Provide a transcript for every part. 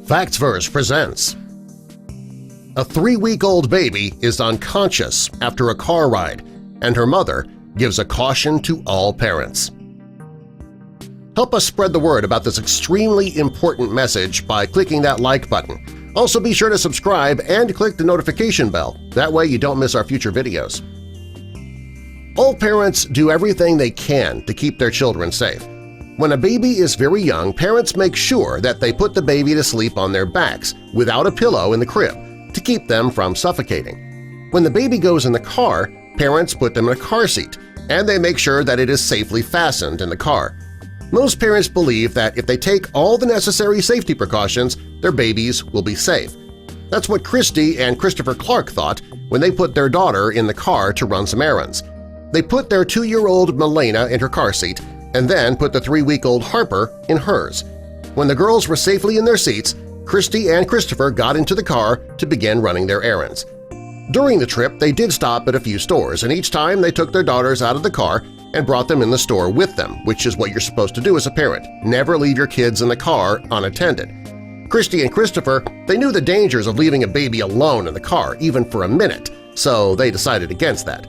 FactsVerse presents A 3-week-old baby is unconscious after a car ride, and her mother gives a caution to all parents. Help us spread the word about this extremely important message by clicking that like button. Also be sure to subscribe and click the notification bell. That way you don't miss our future videos. All parents do everything they can to keep their children safe. When a baby is very young, parents make sure that they put the baby to sleep on their backs without a pillow in the crib to keep them from suffocating. When the baby goes in the car, parents put them in a car seat, and they make sure that it is safely fastened in the car. Most parents believe that if they take all the necessary safety precautions, their babies will be safe. That's what Christy and Christopher Clark thought when they put their daughter in the car to run some errands. They put their 2-year-old Milena in her car seat and then put the 3-week-old Harper in hers. When the girls were safely in their seats, Christy and Christopher got into the car to begin running their errands. During the trip, they did stop at a few stores, and each time they took their daughters out of the car and brought them in the store with them, which is what you're supposed to do as a parent. Never leave your kids in the car unattended. Christy and Christopher, they knew the dangers of leaving a baby alone in the car, even for a minute, so they decided against that.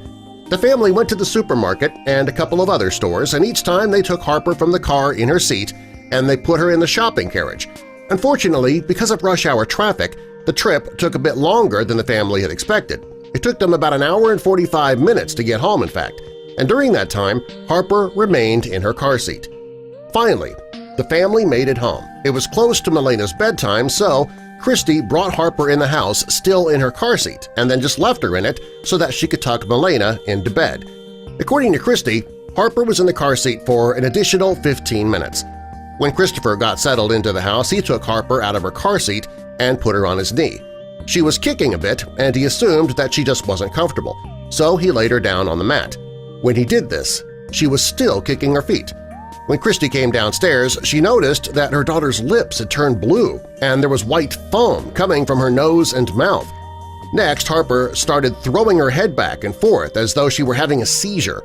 The family went to the supermarket and a couple of other stores, and each time they took Harper from the car in her seat and they put her in the shopping carriage. Unfortunately, because of rush hour traffic, the trip took a bit longer than the family had expected. It took them about 1 hour and 45 minutes to get home, in fact, and during that time, Harper remained in her car seat. Finally, the family made it home. It was close to Milena's bedtime, so Christy brought Harper in the house still in her car seat and then just left her in it so that she could tuck Milena into bed. According to Christy, Harper was in the car seat for an additional 15 minutes. When Christopher got settled into the house, he took Harper out of her car seat and put her on his knee. She was kicking a bit, and he assumed that she just wasn't comfortable, so he laid her down on the mat. When he did this, she was still kicking her feet. When Christy came downstairs, she noticed that her daughter's lips had turned blue and there was white foam coming from her nose and mouth. Next, Harper started throwing her head back and forth as though she were having a seizure.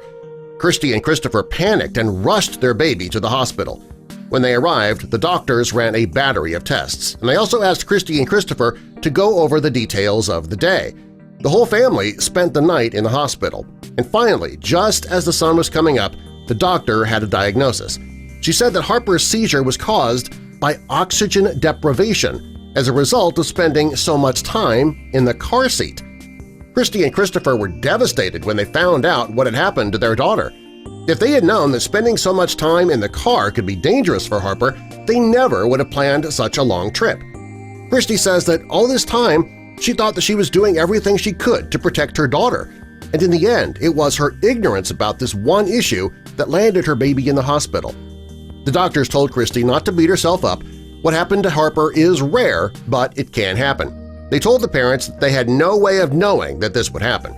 Christy and Christopher panicked and rushed their baby to the hospital. When they arrived, the doctors ran a battery of tests, and they also asked Christy and Christopher to go over the details of the day. The whole family spent the night in the hospital, and finally, just as the sun was coming up, the doctor had a diagnosis. She said that Harper's seizure was caused by oxygen deprivation as a result of spending so much time in the car seat. Christy and Christopher were devastated when they found out what had happened to their daughter. If they had known that spending so much time in the car could be dangerous for Harper, they never would have planned such a long trip. Christy says that all this time she thought that she was doing everything she could to protect her daughter, and in the end it was her ignorance about this one issue that landed her baby in the hospital. The doctors told Christy not to beat herself up. What happened to Harper is rare, but it can happen. They told the parents that they had no way of knowing that this would happen.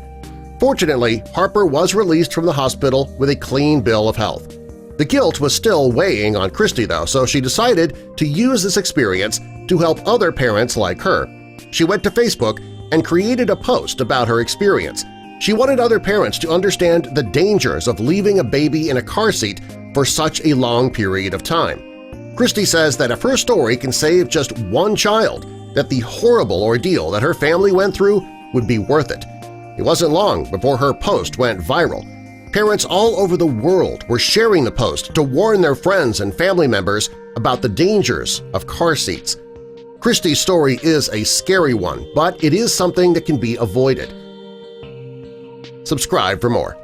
Fortunately, Harper was released from the hospital with a clean bill of health. The guilt was still weighing on Christy, though, so she decided to use this experience to help other parents like her. She went to Facebook and created a post about her experience. She wanted other parents to understand the dangers of leaving a baby in a car seat for such a long period of time. Christy says that if her story can save just one child, that the horrible ordeal that her family went through would be worth it. It wasn't long before her post went viral. Parents all over the world were sharing the post to warn their friends and family members about the dangers of car seats. Christy's story is a scary one, but it is something that can be avoided. Subscribe for more.